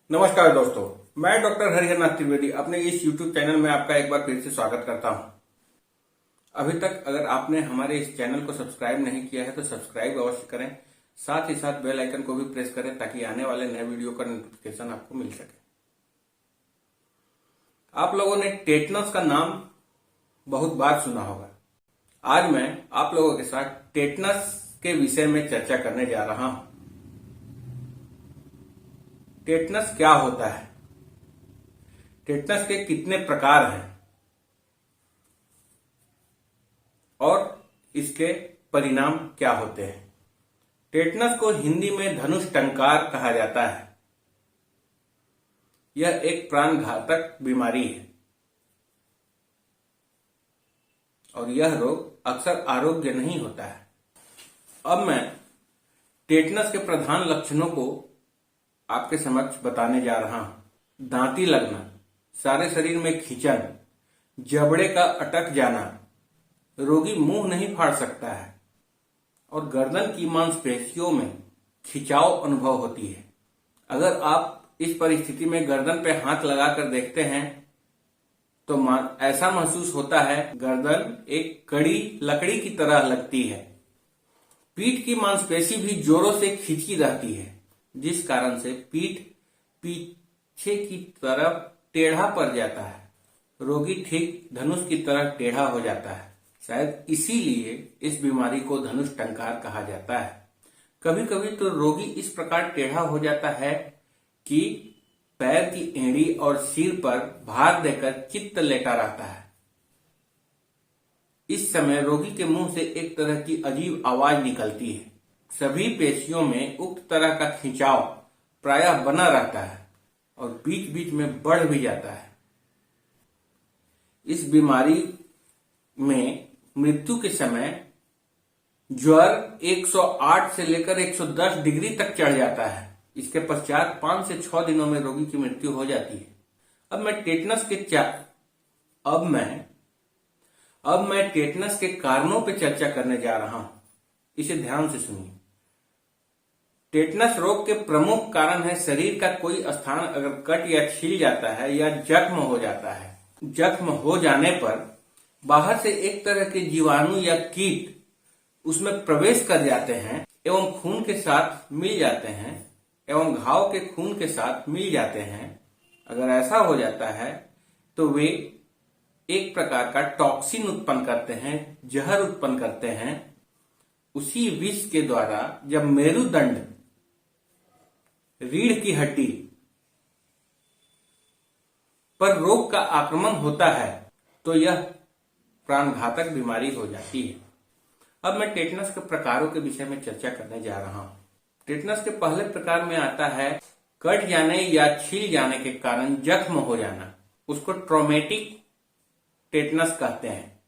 नमस्कार दोस्तों, मैं डॉक्टर हरिहरनाथ त्रिवेदी अपने इस YouTube चैनल में आपका एक बार फिर से स्वागत करता हूं। अभी तक अगर आपने हमारे इस चैनल को सब्सक्राइब नहीं किया है तो सब्सक्राइब अवश्य करें, साथ ही साथ बेल आइकन को भी प्रेस करें ताकि आने वाले नए वीडियो का नोटिफिकेशन आपको मिल सके। आप लोगों ने टेटनस का नाम बहुत बार सुना होगा। आज मैं आप लोगों के साथ टेटनस के विषय में चर्चा करने जा रहा हूं। टेटनस क्या होता है, टेटनस के कितने प्रकार हैं और इसके परिणाम क्या होते हैं। टेटनस को हिंदी में धनुष टंकार कहा जाता है। यह एक प्राणघातक बीमारी है और यह रोग अक्सर आरोग्य नहीं होता है। अब मैं टेटनस के प्रधान लक्षणों को आपके समक्ष बताने जा रहा हूं। दांती लगना, सारे शरीर में खिंचन, जबड़े का अटक जाना, रोगी मुंह नहीं फाड़ सकता है और गर्दन की मांसपेशियों में खिंचाव अनुभव होती है। अगर आप इस परिस्थिति में गर्दन पे हाथ लगाकर देखते हैं तो ऐसा महसूस होता है गर्दन एक कड़ी लकड़ी की तरह लगती है। पीठ की मांसपेशी भी जोरों से खिंची रहती है, जिस कारण से पीठ पीछे की तरफ टेढ़ा पड़ जाता है। रोगी ठीक धनुष की तरह टेढ़ा हो जाता है। शायद इसीलिए इस बीमारी को धनुष टंकार कहा जाता है। कभी कभी तो रोगी इस प्रकार टेढ़ा हो जाता है कि पैर की एड़ी और सिर पर भार देकर चित्त लेटा रहता है। इस समय रोगी के मुंह से एक तरह की अजीब आवाज निकलती है। सभी पेशियों में उक्त तरह का खिंचाव प्रायः बना रहता है और बीच बीच में बढ़ भी जाता है। इस बीमारी में मृत्यु के समय ज्वर 108 से लेकर 110 डिग्री तक चढ़ जाता है। इसके पश्चात 5 से 6 दिनों में रोगी की मृत्यु हो जाती है। अब मैं टेटनस के कारणों पर चर्चा करने जा रहा हूं। इसे ध्यान से सुनिए। टेटनस रोग के प्रमुख कारण है शरीर का कोई स्थान अगर कट या छिल जाता है या जख्म हो जाता है। जख्म हो जाने पर बाहर से एक तरह के जीवाणु या कीट उसमें प्रवेश कर जाते हैं एवं खून के साथ मिल जाते हैं एवं घाव के खून के साथ मिल जाते हैं। अगर ऐसा हो जाता है तो वे एक प्रकार का टॉक्सिन उत्पन्न करते हैं, जहर उत्पन्न करते हैं। उसी विष के द्वारा जब मेरुदंड, रीढ़ की हड्डी पर रोग का आक्रमण होता है तो यह प्राणघातक बीमारी हो जाती है। अब मैं टेटनस के प्रकारों के विषय में चर्चा करने जा रहा हूं। टेटनस के पहले प्रकार में आता है कट जाने या छिल जाने के कारण जख्म हो जाना, उसको ट्रॉमेटिक टेटनस कहते हैं।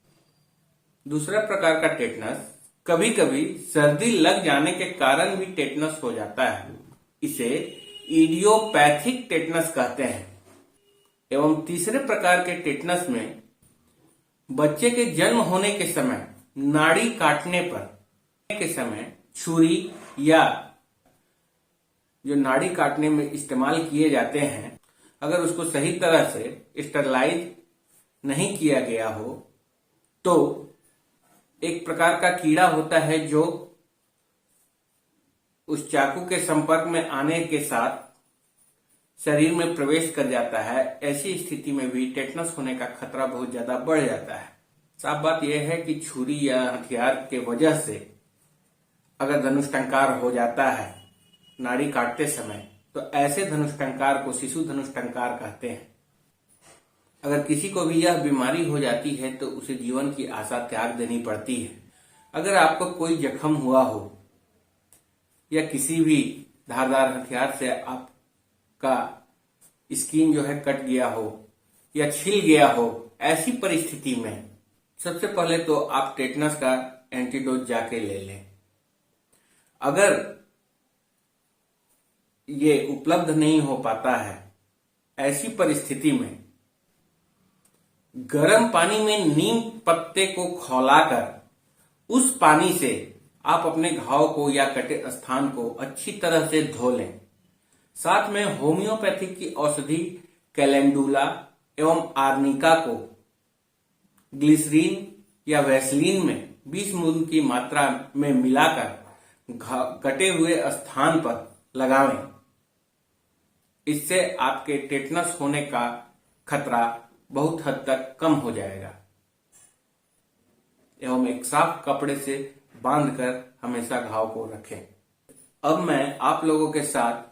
दूसरा प्रकार का टेटनस कभी कभी सर्दी लग जाने के कारण भी टेटनस हो जाता है। इसे इडियोपैथिक टेटनस कहते हैं। एवं तीसरे प्रकार के टेटनस में बच्चे के जन्म होने के समय नाड़ी काटने पर के समय छुरी या जो नाड़ी काटने में इस्तेमाल किए जाते हैं, अगर उसको सही तरह से स्टरलाइज नहीं किया गया हो तो एक प्रकार का कीड़ा होता है जो उस चाकू के संपर्क में आने के साथ शरीर में प्रवेश कर जाता है। ऐसी स्थिति में भी टेटनस होने का खतरा बहुत ज्यादा बढ़ जाता है। साफ बात यह है कि छुरी या हथियार के वजह से अगर धनुष टंकार हो जाता है नाड़ी काटते समय तो ऐसे धनुष टंकार को शिशु धनुष टंकार कहते हैं। अगर किसी को भी यह बीमारी हो जाती है तो उसे जीवन की आशा त्याग देनी पड़ती है। अगर आपको कोई जख्म हुआ हो या किसी भी धारदार हथियार से आपका स्किन जो है कट गया हो या छिल गया हो, ऐसी परिस्थिति में सबसे पहले तो आप टेटनस का एंटीडोट जाके ले लें। अगर ये उपलब्ध नहीं हो पाता है, ऐसी परिस्थिति में गर्म पानी में नीम पत्ते को खौलाकर उस पानी से आप अपने घाव को या कटे स्थान को अच्छी तरह से धो लें। साथ में होम्योपैथिक की औषधि कैलेंडुला एवं आर्निका को ग्लिसरीन या वैसलीन में 20 बूंद की मात्रा में मिलाकर कटे हुए स्थान पर लगावें। इससे आपके टेटनस होने का खतरा बहुत हद तक कम हो जाएगा। एवं एक साफ कपड़े से बांधकर हमेशा घाव को रखें। अब मैं आप लोगों के साथ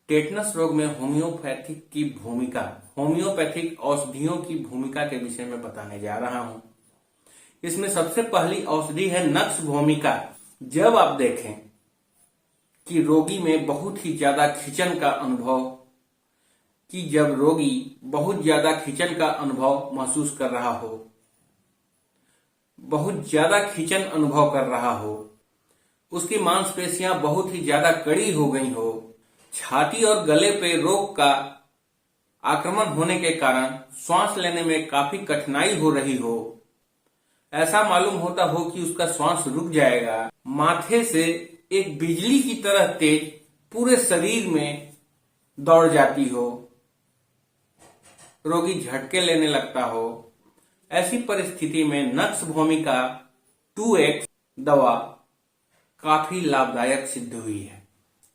टेटनस रोग में होम्योपैथिक की भूमिका, होम्योपैथिक औषधियों की भूमिका के विषय में बताने जा रहा हूं। इसमें सबसे पहली औषधि है नक्स भूमिका। जब आप देखें कि रोगी में बहुत ही ज्यादा खिंचन का अनुभव, जब रोगी बहुत ज्यादा खिंचन का अनुभव महसूस कर रहा हो, बहुत ज्यादा खिंचन अनुभव कर रहा हो, उसकी मांसपेशियां बहुत ही ज्यादा कड़ी हो गई हो, छाती और गले पे रोग का आक्रमण होने के कारण श्वास लेने में काफी कठिनाई हो रही हो, ऐसा मालूम होता हो कि उसका श्वास रुक जाएगा, माथे से एक बिजली की तरह तेज पूरे शरीर में दौड़ जाती हो, रोगी झटके लेने लगता हो, ऐसी परिस्थिति में नक्स भूमिका 2X दवा काफी लाभदायक सिद्ध हुई है।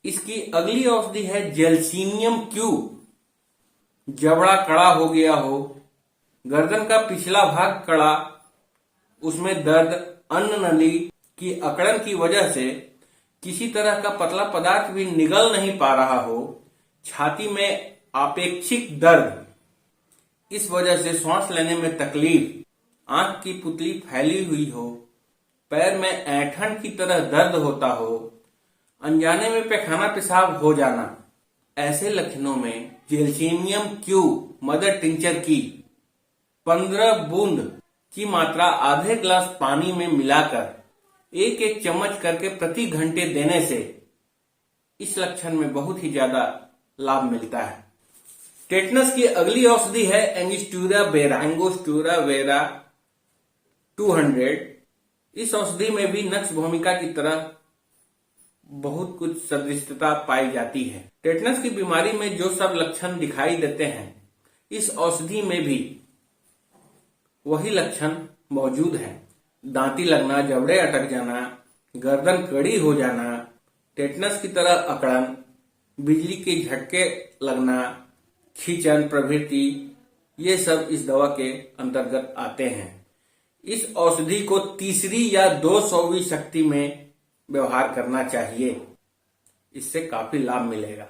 इसकी अगली औषधि है जेल्सीनियम क्यू। जबड़ा कड़ा हो गया हो, गर्दन का पिछला भाग कड़ा, उसमें दर्द, अन्न नली की अकड़न की वजह से किसी तरह का पतला पदार्थ भी निगल नहीं पा रहा हो, छाती में आपेक्षिक दर्द, इस वजह से श्वास लेने में तकलीफ, आंख की पुतली फैली हुई हो, पैर में ऐंठन की तरह दर्द होता हो, अनजाने में पैखाना पेशाब हो जाना, ऐसे लक्षणों में जेल्सीनियम क्यू मदर टिंचर की 15 बूंद की मात्रा आधे ग्लास पानी में मिलाकर 1-1 चम्मच करके प्रति घंटे देने से इस लक्षण में बहुत ही ज्यादा लाभ मिलता है। टेटनस की अगली औषधि है एंगोस्टुरा वेरा 200। इस औषधि में भी नक्स भूमिका की तरह बहुत कुछ सदृशता पाई जाती है। टेटनस की बीमारी में जो सब लक्षण दिखाई देते हैं, इस औषधि में भी वही लक्षण मौजूद हैं। दांती लगना, जबड़े अटक जाना, गर्दन कड़ी हो जाना, टेटनस की तरह अकड़न, बिजली के झटके लगना, खींचन प्रभृति, ये सब इस दवा के अंतर्गत आते हैं। इस औषधि को तीसरी या 200वीं शक्ति में व्यवहार करना चाहिए, इससे काफी लाभ मिलेगा।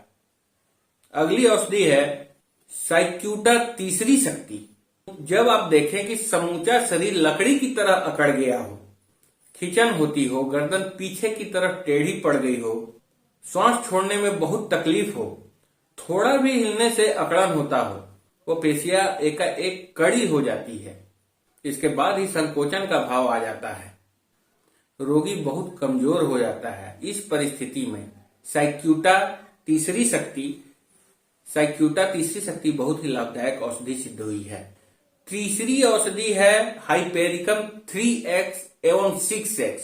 अगली औषधि है साइक्यूटा तीसरी शक्ति। जब आप देखें कि समूचा शरीर लकड़ी की तरह अकड़ गया हो, खिंचन होती हो, गर्दन पीछे की तरफ टेढ़ी पड़ गई हो, श्वास छोड़ने में बहुत तकलीफ हो, थोड़ा भी हिलने से अकड़न होता हो, वो पेशियां एकाएक कड़ी हो जाती है, इसके बाद ही संकोचन का भाव आ जाता है, रोगी बहुत कमजोर हो जाता है। इस परिस्थिति में साइक्यूटा तीसरी शक्ति बहुत ही लाभदायक औषधि सिद्ध हुई है। तीसरी औषधि है हाइपेरिकम 3X एवं 6X।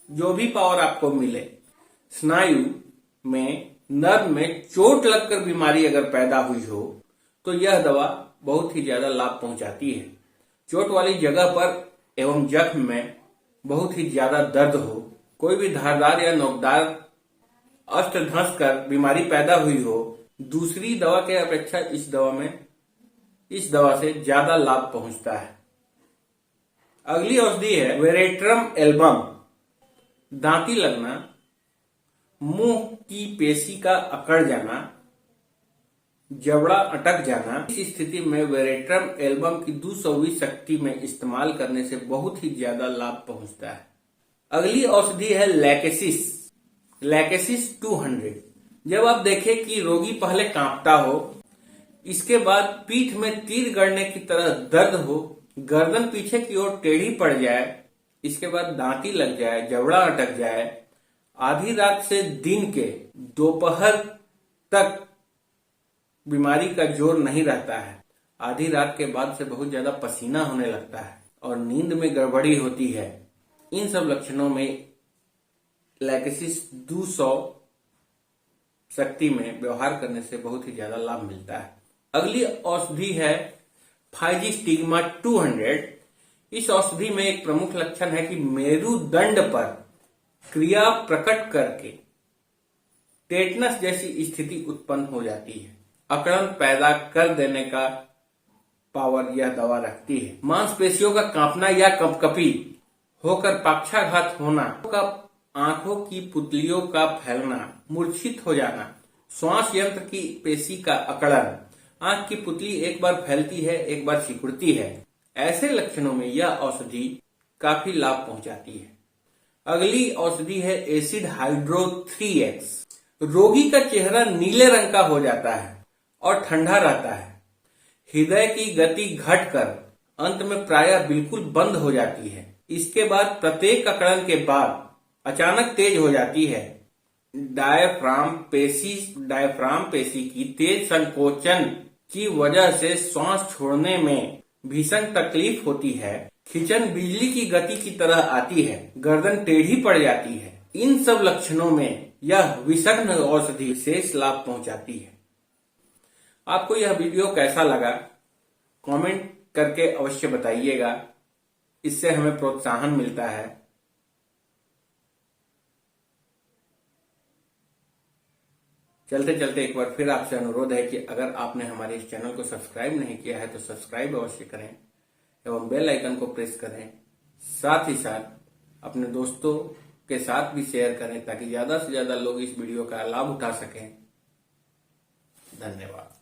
जो भी पावर आपको मिले, स्नायु में, नर्व में चोट लगकर बीमारी अगर पैदा हुई हो तो यह दवा बहुत ही ज्यादा लाभ पहुंचाती है। चोट वाली जगह पर एवं जख्म में बहुत ही ज्यादा दर्द हो, कोई भी धारदार या नोकदार अस्त्र धंस कर बीमारी पैदा हुई हो, दूसरी दवा के अपेक्षा इस दवा से ज्यादा लाभ पहुंचता है। अगली औषधि है वेरेट्रम एल्बम। दांती लगना, मुंह की पेशी का अकड़ जाना, जबड़ा अटक जाना, इस स्थिति में वेरेट्रम एल्बम की 200वीं शक्ति में इस्तेमाल करने से बहुत ही ज्यादा लाभ पहुंचता है। अगली औषधि है लैकेसिस 200। जब आप देखें कि रोगी पहले कांपता हो, इसके बाद पीठ में तीर गड़ने की तरह दर्द हो, गर्दन पीछे की ओर टेढ़ी पड़ जाए, इसके बाद दांती लग जाए, जबड़ा अटक जाए, आधी रात से दिन के दोपहर तक बीमारी का जोर नहीं रहता है, आधी रात के बाद से बहुत ज्यादा पसीना होने लगता है और नींद में गड़बड़ी होती है, इन सब लक्षणों में लैकेसिस 200 शक्ति में व्यवहार करने से बहुत ही ज्यादा लाभ मिलता है। अगली औषधि है फाइजिस्टिग्मा 200। इस औषधि में एक प्रमुख लक्षण है कि मेरुदंड पर क्रिया प्रकट करके टेटनस जैसी स्थिति उत्पन्न हो जाती है। अकड़न पैदा कर देने का पावर यह दवा रखती है। मांसपेशियों का कांपना या कंपकपी होकर पक्षाघात होना, आंखों की पुतलियों का फैलना, मूर्छित हो जाना, श्वास यंत्र की पेशी का अकड़न, आंख की पुतली एक बार फैलती है एक बार सिकुड़ती है, ऐसे लक्षणों में यह औषधि काफी लाभ पहुंचाती है। अगली औषधि है एसिड हाइड्रो 3x। रोगी का चेहरा नीले रंग का हो जाता है और ठंडा रहता है। हृदय की गति घटकर अंत में प्रायः बिल्कुल बंद हो जाती है। इसके बाद प्रत्येक अकड़न के बाद अचानक तेज हो जाती है। डायफ्राम पेशी की तेज संकोचन की वजह से श्वास छोड़ने में भीषण तकलीफ होती है। खिंचन बिजली की गति की तरह आती है। गर्दन टेढ़ी पड़ जाती है। इन सब लक्षणों में यह विषग्न औषधि विशेष लाभ पहुंचाती है। आपको यह वीडियो कैसा लगा कमेंट करके अवश्य बताइएगा, इससे हमें प्रोत्साहन मिलता है। चलते चलते एक बार फिर आपसे अनुरोध है कि अगर आपने हमारे इस चैनल को सब्सक्राइब नहीं किया है तो सब्सक्राइब अवश्य करें एवं बेल आइकन को प्रेस करें। साथ ही साथ अपने दोस्तों के साथ भी शेयर करें ताकि ज्यादा से ज्यादा लोग इस वीडियो का लाभ उठा सकें। धन्यवाद।